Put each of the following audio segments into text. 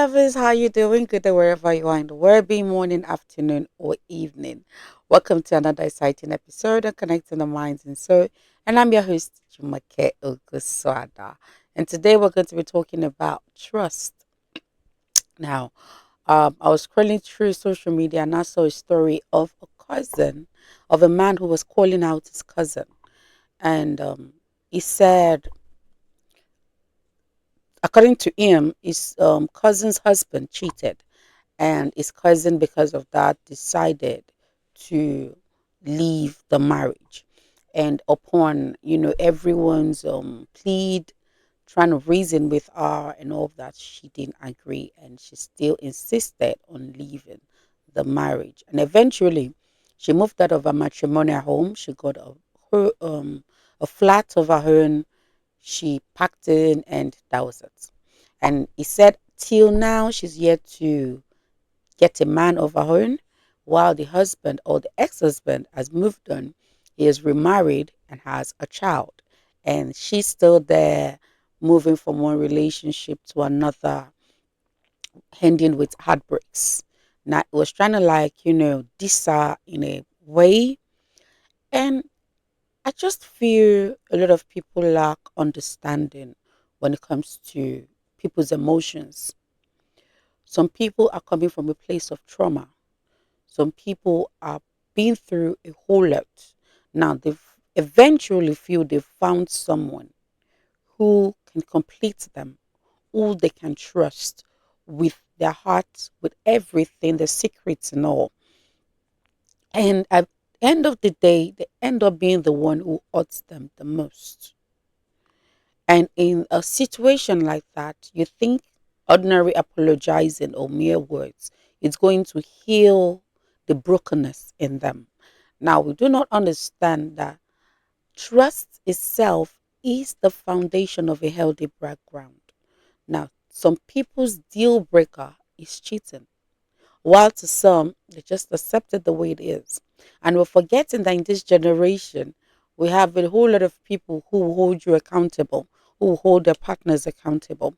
lovers, how you doing? Good day wherever you are in the world, be morning, afternoon, or evening. Welcome to another exciting episode of Connecting the Minds and Soul. And I'm your host, Jumoke Ogunsuada. And today we're going to be talking about trust. Now, I was scrolling through social media and I saw a story of a cousin, of a man who was calling out his cousin. And he said, according to him, his cousin's husband cheated, and his cousin, because of that, decided to leave the marriage. And upon everyone's plead, trying to reason with her and all of that, she didn't agree, and she still insisted on leaving the marriage. And eventually, she moved out of her matrimonial home. She got a flat of her own. She packed in, and that was it. And he said, till now, she's yet to get a man of her own, while the husband or the ex-husband has moved on. He is remarried and has a child, and she's still there, moving from one relationship to another, ending with heartbreaks. Now it was trying to diss her in a way, and I just feel a lot of people lack understanding when it comes to people's emotions. Some people are coming from a place of trauma. Some people are been through a whole lot. Now they've eventually feel they've found someone who can complete them, who they can trust with their hearts, with everything, the secrets and all. And at the end of the day, they end up being the one who hurts them the most. And in a situation like that, you think ordinary apologizing or mere words is going to heal the brokenness in them. Now, we do not understand that trust itself is the foundation of a healthy background. Now, some people's deal breaker is cheating, while to some, they just accept it the way it is. And we're forgetting that in this generation, we have a whole lot of people who hold you accountable, who hold their partners accountable.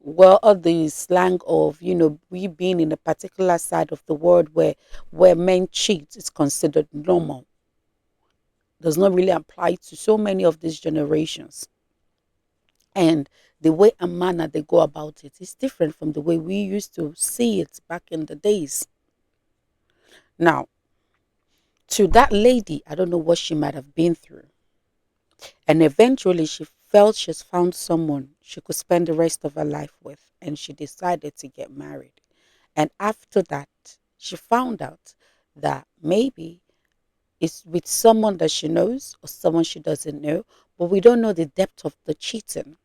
Well, all the slang of, we being in a particular side of the world where men cheat is considered normal does not really apply to so many of these generations. And the way and manner they go about it is different from the way we used to see it back in the days. Now, to that lady, I don't know what she might have been through. And eventually, she felt she's found someone she could spend the rest of her life with, and she decided to get married. And after that, she found out that maybe it's with someone that she knows or someone she doesn't know, but we don't know the depth of the cheating.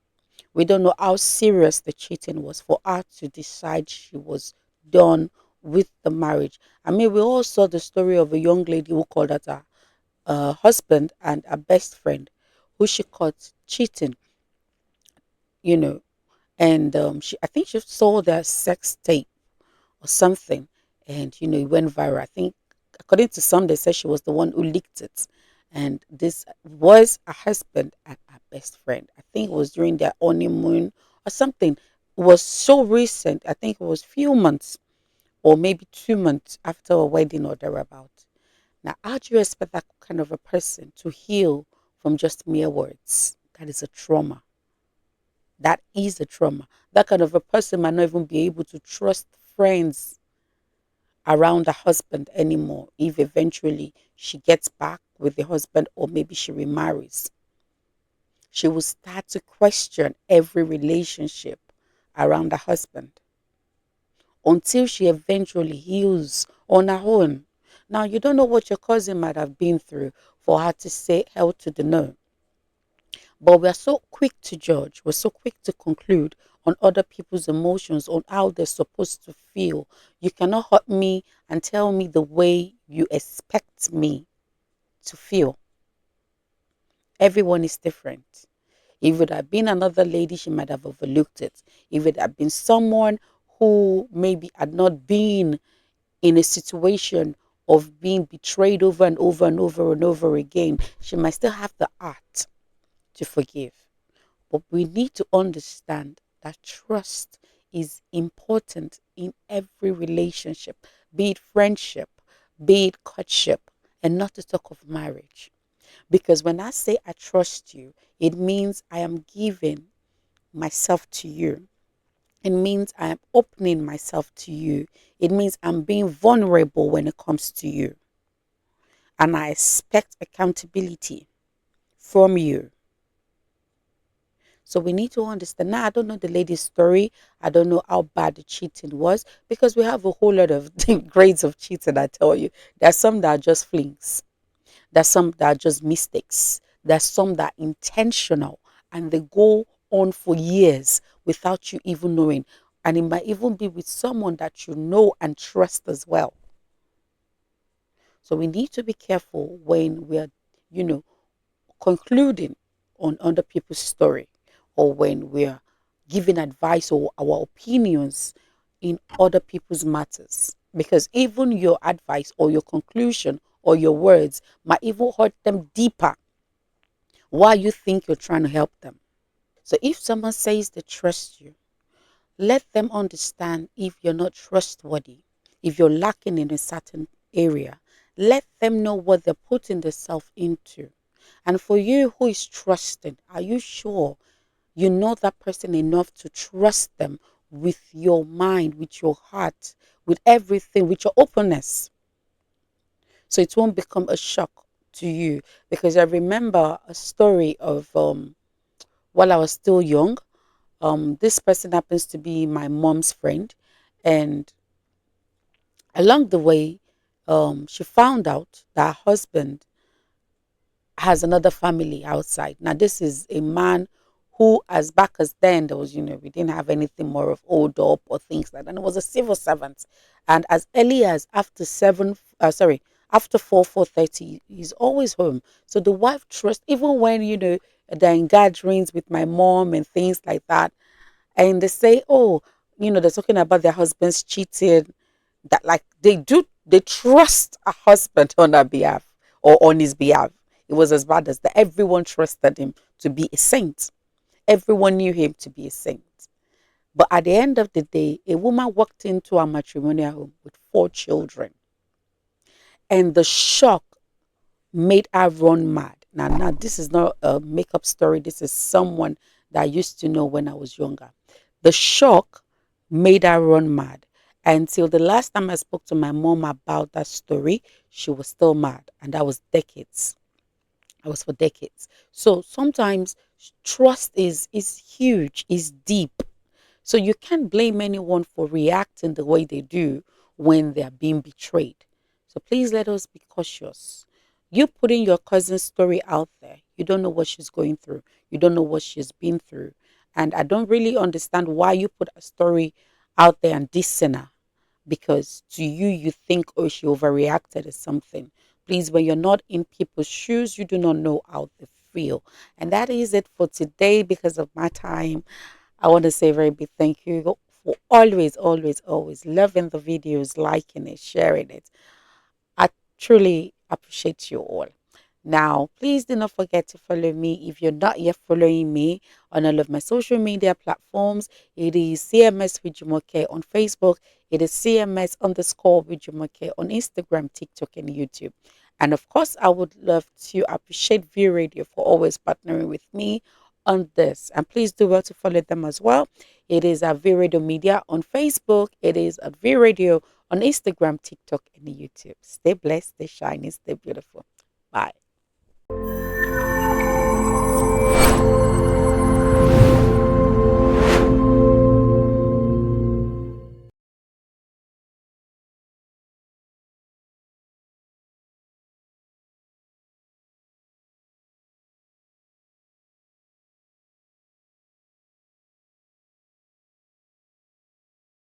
We don't know how serious the cheating was for her to decide she was done with the marriage. I mean, we all saw the story of a young lady who called out her husband and her best friend, who she caught cheating, you know, and I think she saw their sex tape or something, and it went viral. I think, according to some, they said she was the one who leaked it, and this was her husband and her best friend. I think it was during their honeymoon or something. It was so recent. I think it was few months or maybe 2 months after a wedding or thereabout. Now, how do you expect that kind of a person to heal from just mere words? That is a trauma. That is a trauma. That kind of a person might not even be able to trust friends around the husband anymore if eventually she gets back with the husband or maybe she remarries. She will start to question every relationship around the husband until she eventually heals on her own. Now, you don't know what your cousin might have been through for her to say hell to the no. But we are so quick to judge, we're so quick to conclude on other people's emotions, on how they're supposed to feel. You cannot hurt me and tell me the way you expect me to feel. Everyone is different. If it had been another lady, she might have overlooked it. If it had been someone who maybe had not been in a situation of being betrayed over and over and over and over again, she might still have the art to forgive. But we need to understand that trust is important in every relationship, be it friendship, be it courtship, and not to talk of marriage. Because when I say I trust you, it means I am giving myself to you. It means I am opening myself to you. It means I'm being vulnerable when it comes to you. And I expect accountability from you. So we need to understand. Now, I don't know the lady's story. I don't know how bad the cheating was because we have a whole lot of grades of cheating. I tell you, there's some that are just flings. There's some that are just mistakes. There's some that are intentional and they go on for years without you even knowing. And it might even be with someone that you know and trust as well. So we need to be careful when we are, you know, concluding on other people's story or when we're giving advice or our opinions in other people's matters. Because even your advice or your conclusion or your words might even hurt them deeper while you think you're trying to help them. So if someone says they trust you, let them understand if you're not trustworthy, if you're lacking in a certain area. Let them know what they're putting themselves into. And for you who is trusted, are you sure you know that person enough to trust them with your mind, with your heart, with everything, with your openness? So it won't become a shock to you. Because I remember a story of while I was still young. This person happens to be my mom's friend, and along the way, she found out that her husband has another family outside. Now, this is a man who, as back as then, there was, we didn't have anything more of old up or things like that. And it was a civil servant. And as early as after after 4:30, he's always home. So the wife trusts, even when, they're in gatherings with my mom and things like that. And they say, oh, they're talking about their husbands cheating, that like they trust a husband on her behalf or on his behalf. It was as bad as that. Everyone trusted him to be a saint. Everyone knew him to be a saint. But at the end of the day, a woman walked into a matrimonial home with 4 children, and the shock made her run mad. Now, this is not a makeup story. This is someone that I used to know when I was younger. The shock made her run mad. Until the last time I spoke to my mom about that story, she was still mad. And that was decades. I was for decades. So sometimes trust is huge, is deep. So you can't blame anyone for reacting the way they do when they're being betrayed. So please let us be cautious. You putting your cousin's story out there, you don't know what she's going through. You don't know what she's been through. And I don't really understand why you put a story out there and dissing her, because to you, you think, oh, she overreacted or something. Please, when you're not in people's shoes, you do not know how they feel. And that is it for today because of my time. I want to say a very big thank you for always, always, always loving the videos, liking it, sharing it. I truly appreciate you all. Now, please do not forget to follow me if you're not yet following me on all of my social media platforms. It is CMS with Jumoke on Facebook. It is CMS underscore with Jumoke on Instagram, TikTok, and YouTube. And of course, I would love to appreciate View Radio for always partnering with me on this. And please do well to follow them as well. It is at View Radio Media on Facebook. It is at View Radio on Instagram, TikTok, and YouTube. Stay blessed, stay shiny, stay beautiful. Bye.